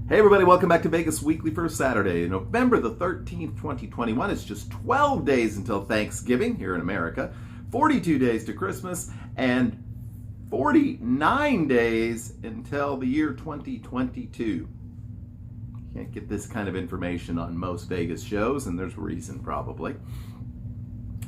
Hey everybody, welcome back to Vegas Weekly for Saturday, November the 13th, 2021. It's just 12 days until Thanksgiving here in America, 42 days to Christmas, and 49 days until the year 2022. Can't get this kind of information on most Vegas shows, and there's a reason probably.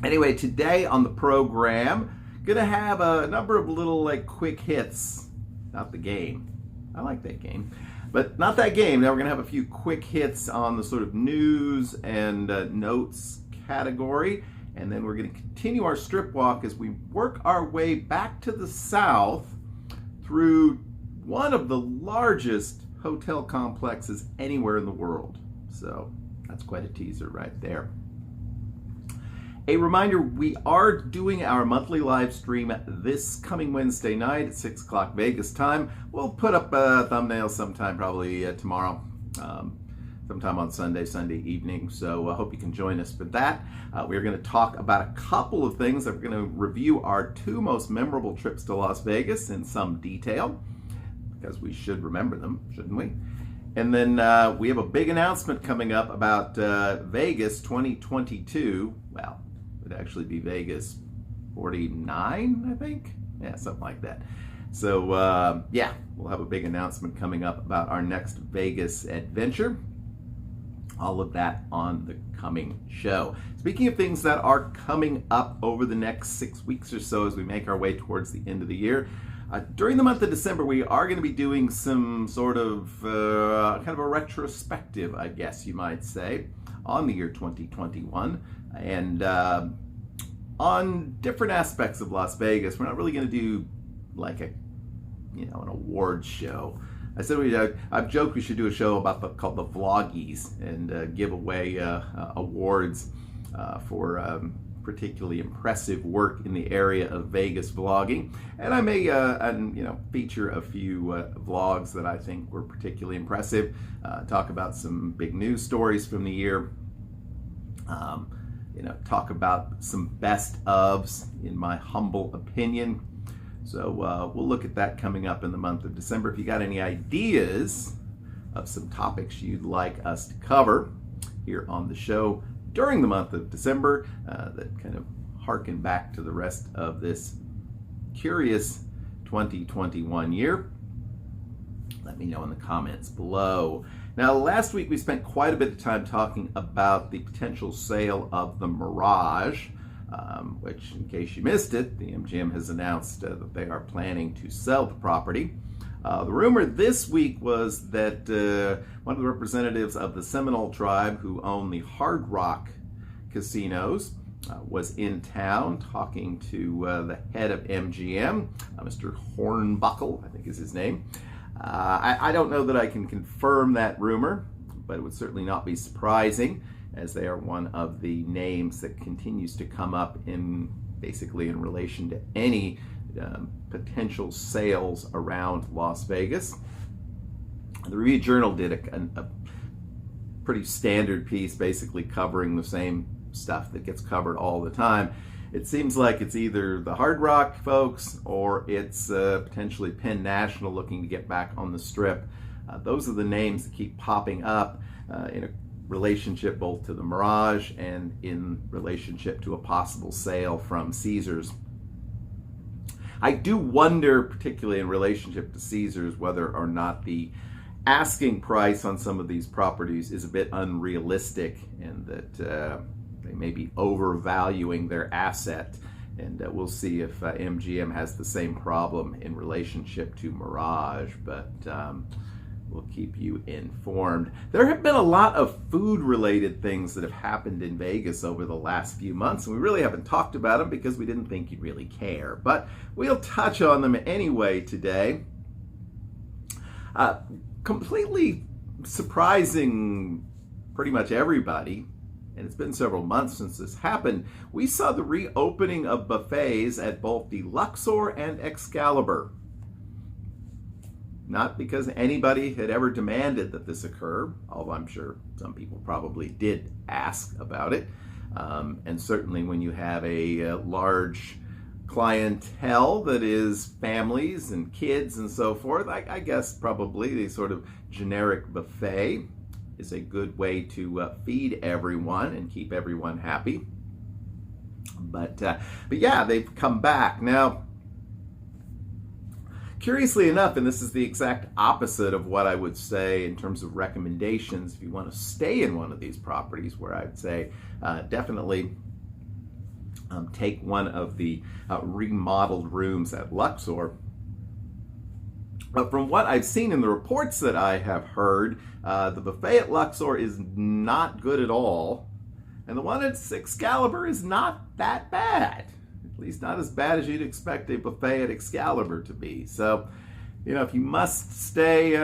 Anyway, today on the program, gonna have a number of little quick hits. Not the game. I like that game. But not that game. Now we're going to have a few quick hits on the sort of news and notes category. And then we're going to continue our strip walk as we work our way back to the south through one of the largest hotel complexes anywhere in the world. So that's quite a teaser right there. A reminder, we are doing our monthly live stream this coming Wednesday night at 6 o'clock Vegas time. We'll put up a thumbnail sometime, probably tomorrow, sometime on Sunday evening. So I hope you can join us for that. We're going to talk about a couple of things. We're going to review our two most memorable trips to Las Vegas in some detail, because we should remember them, shouldn't we? And then we have a big announcement coming up about Vegas 2022. Well, it'd actually be Vegas 49, I think. Yeah, something like that. So, yeah, we'll have a big announcement coming up about our next Vegas adventure. All of that on the coming show. Speaking of things that are coming up over the next 6 weeks or so as we make our way towards the end of the year, during the month of December, we are going to be doing some sort of kind of a retrospective, I guess you might say, on the year 2021 and on different aspects of Las Vegas. We're not really going to do like an awards show. I said I've joked we should do a show called the Vloggies and give away awards for particularly impressive work in the area of Vegas vlogging, and I may feature a few vlogs that I think were particularly impressive, talk about some big news stories from the year, talk about some best ofs in my humble opinion. So we'll look at that coming up in the month of December. If you got any ideas of some topics you'd like us to cover here on the show during the month of December that kind of harken back to the rest of this curious 2021 year, let me know in the comments below. Now, last week we spent quite a bit of time talking about the potential sale of the Mirage, which, in case you missed it, the MGM has announced that they are planning to sell the property. The rumor this week was that one of the representatives of the Seminole tribe who own the Hard Rock casinos was in town talking to the head of MGM, Mr. Hornbuckle, I think is his name. I don't know that I can confirm that rumor, but it would certainly not be surprising, as they are one of the names that continues to come up basically in relation to any potential sales around Las Vegas. The Review-Journal did a pretty standard piece basically covering the same stuff that gets covered all the time. It seems like it's either the Hard Rock folks or it's potentially Penn National looking to get back on the Strip. Those are the names that keep popping up in a relationship both to the Mirage and in relationship to a possible sale from Caesars. I do wonder, particularly in relationship to Caesars, whether or not the asking price on some of these properties is a bit unrealistic and that they may be overvaluing their asset. And we'll see if MGM has the same problem in relationship to Mirage, but we'll keep you informed. There have been a lot of food-related things that have happened in Vegas over the last few months, and we really haven't talked about them because we didn't think you'd really care. But we'll touch on them anyway today. Completely surprising pretty much everybody, and it's been several months since this happened, we saw the reopening of buffets at both the Luxor and Excalibur. Not because anybody had ever demanded that this occur, although I'm sure some people probably did ask about it. And certainly when you have a large clientele that is families and kids and so forth, I guess probably the sort of generic buffet is a good way to feed everyone and keep everyone happy. But yeah, they've come back. Now, curiously enough, and this is the exact opposite of what I would say in terms of recommendations if you want to stay in one of these properties, where I'd say definitely take one of the remodeled rooms at Luxor. But from what I've seen in the reports that I have heard, the buffet at Luxor is not good at all. And the one at Excalibur is not that bad. At least not as bad as you'd expect a buffet at Excalibur to be. So, you know, if you must stay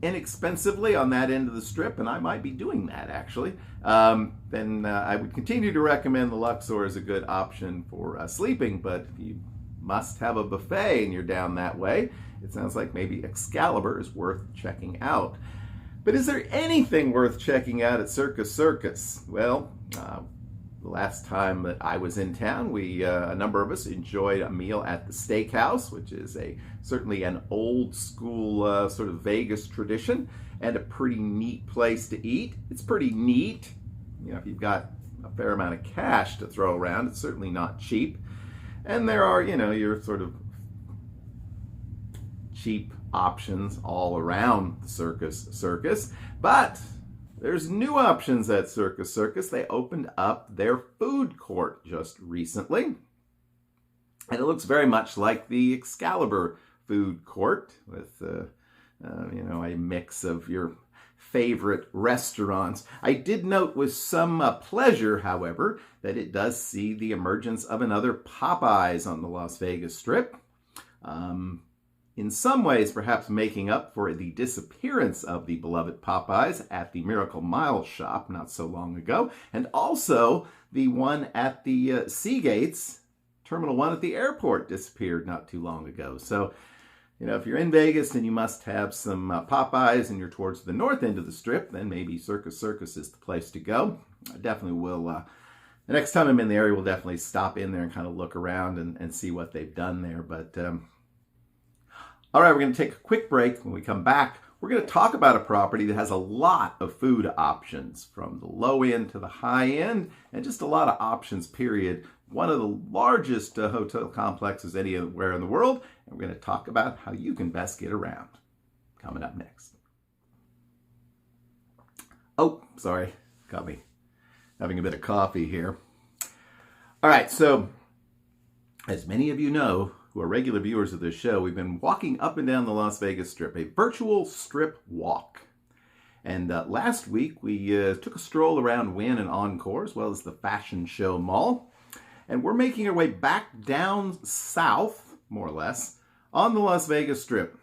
inexpensively on that end of the strip, and I might be doing that actually, then I would continue to recommend the Luxor as a good option for sleeping. But if you must have a buffet and you're down that way, it sounds like maybe Excalibur is worth checking out. But is there anything worth checking out at Circus Circus? Well, the last time that I was in town, a number of us enjoyed a meal at the Steakhouse, which is certainly an old school sort of Vegas tradition and a pretty neat place to eat. It's pretty neat. You know, if you've got a fair amount of cash to throw around, it's certainly not cheap. And there are, you know, your sort of cheap options all around the Circus. But there's new options at Circus Circus. They opened up their food court just recently. And it looks very much like the Excalibur food court with, you know, a mix of your favorite restaurants. I did note with some pleasure, however, that it does see the emergence of another Popeyes on the Las Vegas Strip. In some ways, perhaps making up for the disappearance of the beloved Popeyes at the Miracle Mile shop not so long ago, and also the one at the Seagates, Terminal 1 at the airport disappeared not too long ago. So, you know, if you're in Vegas and you must have some Popeyes and you're towards the north end of the strip, then maybe Circus Circus is the place to go. I definitely will, the next time I'm in the area, we'll definitely stop in there and kind of look around and see what they've done there. But, all right, we're going to take a quick break. When we come back, we're going to talk about a property that has a lot of food options, from the low end to the high end, and just a lot of options, period. One of the largest hotel complexes anywhere in the world, and we're going to talk about how you can best get around. Coming up next. Oh, sorry, got me having a bit of coffee here. All right, so as many of you know, who are regular viewers of this show, we've been walking up and down the Las Vegas Strip, a virtual strip walk. And last week, we took a stroll around Wynn and Encore, as well as the Fashion Show Mall. And we're making our way back down south, more or less, on the Las Vegas Strip.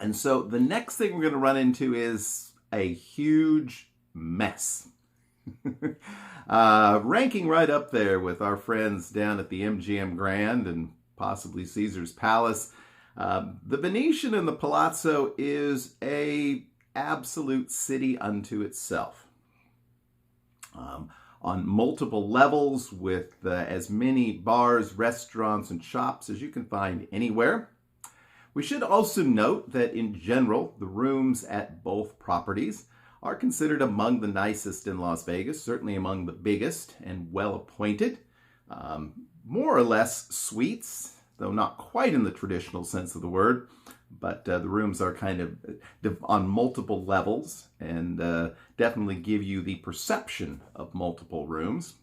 And so the next thing we're going to run into is a huge mess. Ranking right up there with our friends down at the MGM Grand and possibly Caesar's Palace. The Venetian and the Palazzo is a absolute city unto itself. On multiple levels, with as many bars, restaurants, and shops as you can find anywhere. We should also note that in general, the rooms at both properties are considered among the nicest in Las Vegas, certainly among the biggest and well-appointed. More or less suites, though not quite in the traditional sense of the word, but the rooms are kind of on multiple levels and definitely give you the perception of multiple rooms.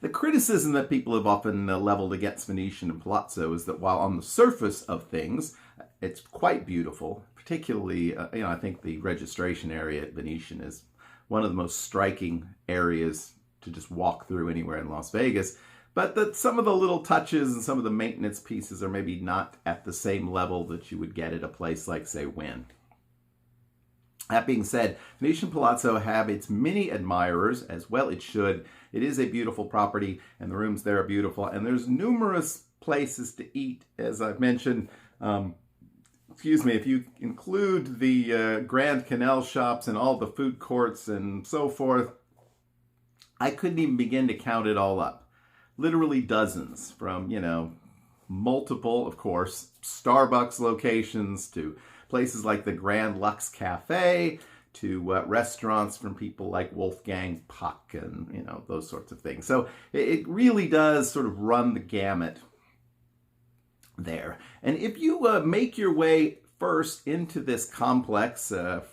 The criticism that people have often leveled against Venetian and Palazzo is that while on the surface of things, it's quite beautiful, particularly, you know, I think the registration area at Venetian is one of the most striking areas to just walk through anywhere in Las Vegas, but that some of the little touches and some of the maintenance pieces are maybe not at the same level that you would get at a place like, say, Wynn. That being said, Venetian Palazzo have its many admirers, as well it should. It is a beautiful property, and the rooms there are beautiful, and there's numerous places to eat, as I've mentioned. Excuse me, if you include the Grand Canal shops and all the food courts and so forth, I couldn't even begin to count it all up. literally dozens, from, multiple, of course, Starbucks locations to places like the Grand Lux Cafe, to restaurants from people like Wolfgang Puck and, those sorts of things. So it really does sort of run the gamut there. And if you make your way first into this complex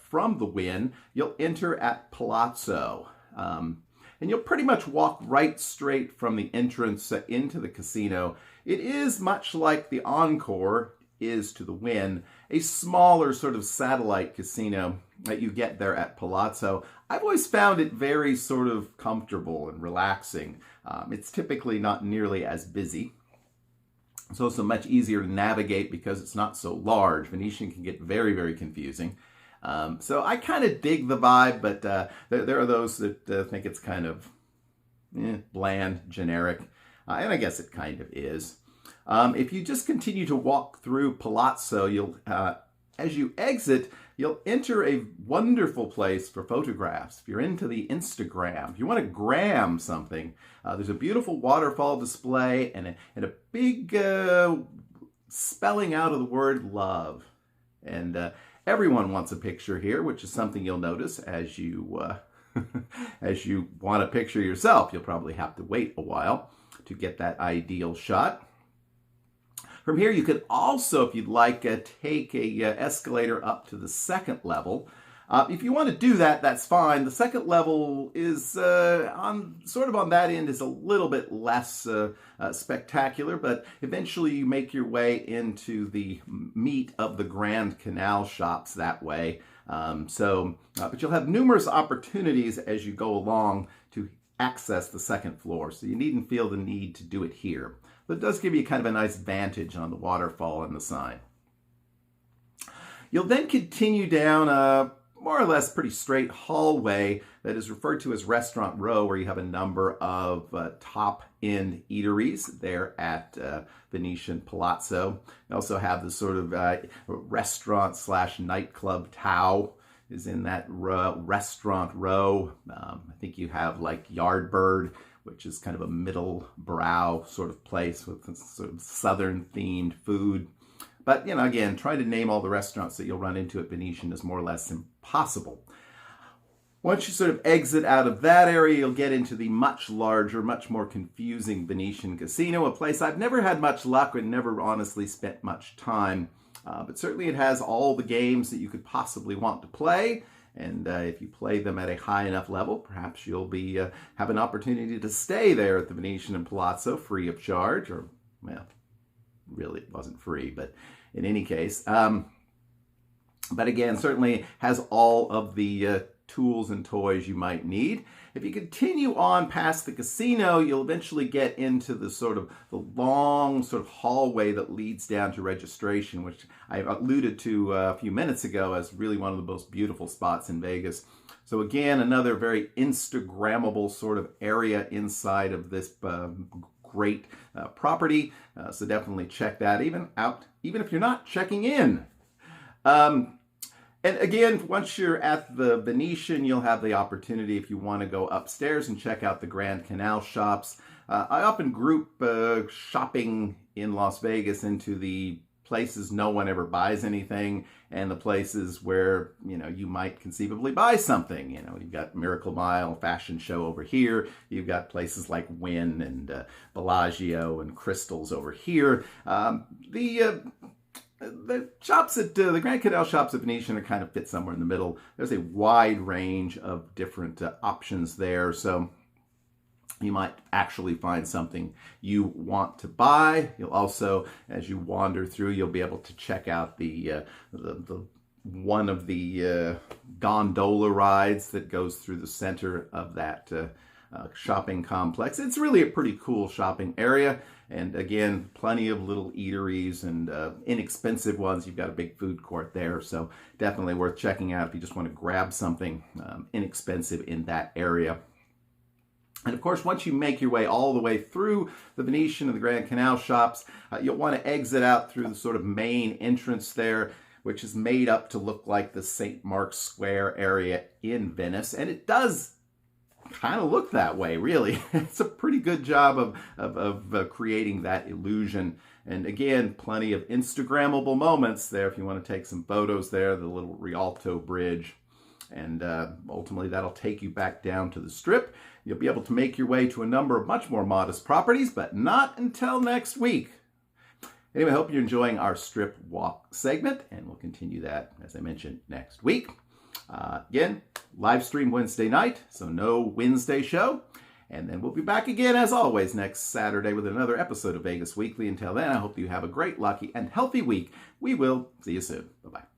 from the Wynn, you'll enter at Palazzo. And you'll pretty much walk right straight from the entrance into the casino. It is much like the Encore is to the Wynn, a smaller sort of satellite casino that you get there at Palazzo. I've always found it very sort of comfortable and relaxing. It's typically not nearly as busy. It's also much easier to navigate because it's not so large. Venetian can get very, very confusing. So I kind of dig the vibe, but there are those that think it's kind of bland, generic, and I guess it kind of is. If you just continue to walk through Palazzo, you'll, as you exit, you'll enter a wonderful place for photographs. If you're into the Instagram, if you want to gram something, there's a beautiful waterfall display and a big spelling out of the word love. And everyone wants a picture here, which is something you'll notice as you as you want a picture yourself. You'll probably have to wait a while to get that ideal shot. From here, you could also, if you'd like, take a escalator up to the second level. If you want to do that, that's fine. The second level is on that end is a little bit less spectacular, but eventually you make your way into the meat of the Grand Canal shops that way. But you'll have numerous opportunities as you go along to access the second floor, so you needn't feel the need to do it here. But it does give you kind of a nice vantage on the waterfall and the sign. You'll then continue down a more or less pretty straight hallway that is referred to as Restaurant Row, where you have a number of top-end eateries there at Venetian Palazzo. You also have the sort of restaurant/nightclub Tao is in that Restaurant Row. I think you have like Yardbird, which is kind of a middle brow sort of place with sort of southern themed food. But, again, trying to name all the restaurants that you'll run into at Venetian is more or less impossible. Once you sort of exit out of that area, you'll get into the much larger, much more confusing Venetian Casino, a place I've never had much luck and never honestly spent much time. But certainly it has all the games that you could possibly want to play. And if you play them at a high enough level, perhaps you'll be have an opportunity to stay there at the Venetian and Palazzo free of charge, or, well, really it wasn't free, but in any case. But again, certainly has all of the tools and toys you might need. If you continue on past the casino, you'll eventually get into the long sort of hallway that leads down to registration, which I alluded to a few minutes ago as really one of the most beautiful spots in Vegas. So again, another very Instagrammable sort of area inside of this great property. So definitely check that even if you're not checking in. And again, once you're at the Venetian, you'll have the opportunity, if you want to go upstairs and check out the Grand Canal shops. I often group shopping in Las Vegas into the places no one ever buys anything and the places where, you might conceivably buy something. You've got Miracle Mile, Fashion Show over here. You've got places like Wynn and Bellagio and Crystals over here. The shops at the Grand Canal shops at Venetian are kind of fit somewhere in the middle. There's a wide range of different options there, so you might actually find something you want to buy. You'll also, as you wander through, you'll be able to check out the one of the gondola rides that goes through the center of that shopping complex. It's really a pretty cool shopping area. And again, plenty of little eateries and inexpensive ones. You've got a big food court there, so definitely worth checking out if you just want to grab something inexpensive in that area. And of course, once you make your way all the way through the Venetian and the Grand Canal shops, you'll want to exit out through the sort of main entrance there, which is made up to look like the St. Mark's Square area in Venice. And it does kind of look that way, really. It's a pretty good job of creating that illusion. And again, plenty of Instagrammable moments there if you want to take some photos there, the little Rialto Bridge. And ultimately, that'll take you back down to the Strip. You'll be able to make your way to a number of much more modest properties, but not until next week. Anyway, I hope you're enjoying our Strip Walk segment, and we'll continue that, as I mentioned, next week. Again, live stream Wednesday night, so no Wednesday show. And then we'll be back again, as always, next Saturday with another episode of Vegas Weekly. Until then, I hope you have a great, lucky, and healthy week. We will see you soon. Bye-bye.